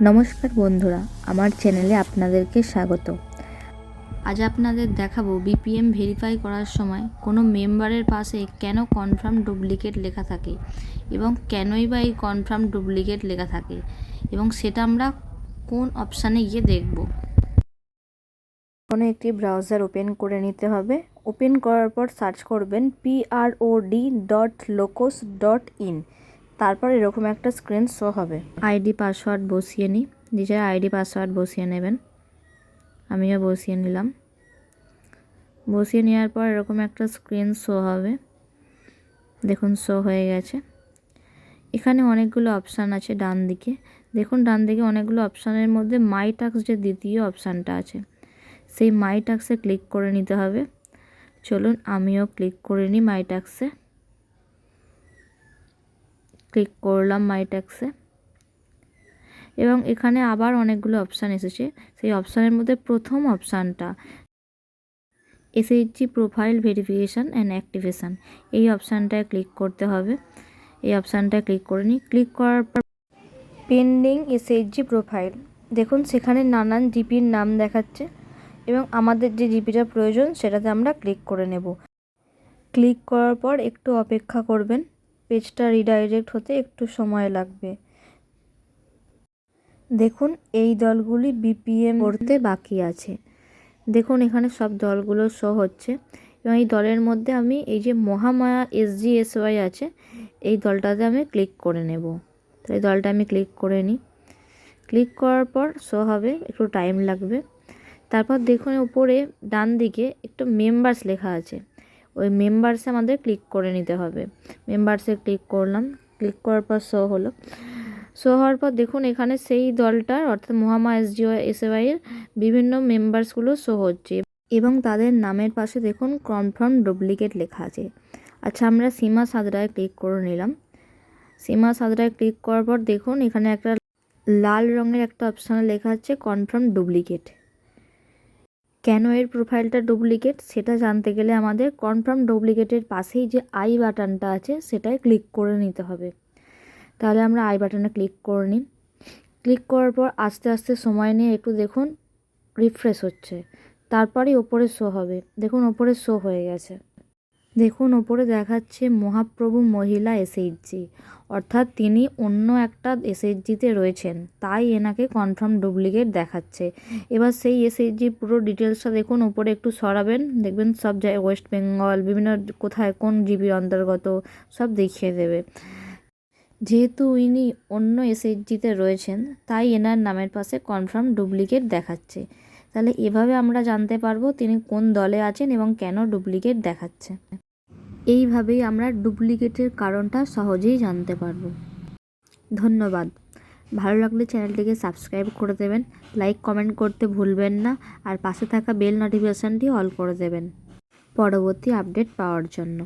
নমস্কার বন্ধুরা, আমার চ্যানেলে আপনাদেরকে স্বাগত। আজ আপনাদের দেখাবো বিপিএম ভেরিফাই করার সময় কোনো মেম্বারের পাশে কেন কনফার্ম ডুপ্লিকেট লেখা থাকে এবং কেনই বা এই কনফার্ম ডুপ্লিকেট লেখা থাকে এবং সেটা আমরা কোন অপশানে গিয়ে দেখব। কোনো একটি ব্রাউজার ওপেন করে নিতে হবে। ওপেন করার পর সার্চ করবেন prod.locus.in। তারপর এরকম একটা স্ক্রিন শো হবে। আইডি পাসওয়ার্ড বসিয়ে নিই। নিজের আইডি পাসওয়ার্ড বসিয়ে নেবেন। আমিও বসিয়ে নিলাম। বসিয়ে নেওয়ার পর এরকম একটা স্ক্রিন শো হবে। দেখুন শো হয়ে গেছে। এখানে অনেকগুলো অপশান আছে ডান দিকে। দেখুন ডান দিকে অনেকগুলো অপশানের মধ্যে মাই টাস্ক যে দ্বিতীয় অপশানটা আছে, সেই মাই টাস্কে ক্লিক করে নিতে হবে। চলুন আমিও ক্লিক করে নিই মাই টাস্কে। ক্লিক করলাম মাই টাস্কে এবং এখানে আবার অনেকগুলো অপশান এসেছে। সেই অপশানের মধ্যে প্রথম অপশানটা এসএইচজি প্রোফাইল ভেরিফিকেশান অ্যান্ড অ্যাক্টিভেশান, এই অপশানটায় ক্লিক করতে হবে। এই অপশানটায় ক্লিক করে নিই। ক্লিক করার পর পেন্ডিং এসএইচজি প্রোফাইল, দেখুন সেখানে নানান জিপির নাম দেখাচ্ছে এবং আমাদের যে জিপিটা প্রয়োজন সেটাতে আমরা ক্লিক করে নেব। ক্লিক করার পর একটু অপেক্ষা করবেন। পেজটা রিডাইরেক্ট হতে একটু সময় লাগবে। দেখুন এই দলগুলি বিপিএম করতে বাকি আছে। দেখুন এখানে সব দলগুলো শো হচ্ছে এবং এই দলের মধ্যে আমি এই যে মহামায়া SGSY আছে, এই দলটাতে আমি ক্লিক করে নেব। তো এই দলটা আমি ক্লিক করে নিই। ক্লিক করার পর শো হবে, একটু টাইম লাগবে। তারপর দেখুন উপরে ডান দিকে একটু মেম্বার্স লেখা আছে, ওই মেম্বার্সে আমাদের ক্লিক করে নিতে হবে। মেম্বার্সে ক্লিক করলাম। ক্লিক করার পর শো হলো। শো হওয়ার পর দেখুন এখানে সেই দলটার অর্থাৎ মহামায়া SGSY এর বিভিন্ন মেম্বার্সগুলো শো হচ্ছে এবং তাদের নামের পাশে দেখুন কনফার্ম ডুপ্লিকেট লেখা আছে। আচ্ছা, আমরা সীমা সাঁতরায় ক্লিক করে নিলাম। সীমা সাঁতরায় ক্লিক করার পর দেখুন এখানে একটা লাল রঙের একটা অপশানে লেখা আছে কনফার্ম ডুপ্লিকেট। কেন এর প্রোফাইলটা ডুপ্লিকেট সেটা জানতে গেলে আমাদের কনফার্ম ডুপ্লিকেটের পাশেই যে আই বাটনটা আছে সেটায় ক্লিক করে নিতে হবে। তাহলে আমরা আই বাটনে ক্লিক করে নিই। ক্লিক করার পর আস্তে আস্তে সময় নিয়ে একটু দেখুন রিফ্রেশ হচ্ছে, তারপরেই ওপরে শো হবে। দেখুন ওপরে শো হয়ে গেছে। দেখুন ওপরে দেখাচ্ছে মহাপ্রভু মহিলা এসএইচজি, অর্থাৎ তিনি অন্য একটা এসএইচজিতে রয়েছেন, তাই এনাকে কনফার্ম ডুপ্লিকেট দেখাচ্ছে। এবার সেই এসএইচজি পুরো ডিটেলসটা দেখুন উপরে একটু সরাবেন, দেখবেন সব জায়গায় ওয়েস্ট বেঙ্গল বিভিন্ন কোথায় কোন জিবির অন্তর্গত সব দেখিয়ে দেবে। যেহেতু ইনি অন্য এসএইচজিতে রয়েছেন তাই এনার নামের পাশে কনফার্ম ডুপ্লিকেট দেখাচ্ছে। তাহলে এভাবে আমরা জানতে পারবো তিনি কোন দলে আছেন এবং কেন ডুপ্লিকেট দেখাচ্ছে। এইভাবেই আমরা ডুপ্লিকেটের কারণটা সহজেই জানতে পারবো। ধন্যবাদ। ভালো লাগলে চ্যানেলটিকে সাবস্ক্রাইব করে দেবেন, লাইক কমেন্ট করতে ভুলবেন না, আর পাশে থাকা বেল নোটিফিকেশানটি অল করে দেবেন পরবর্তী আপডেট পাওয়ার জন্য।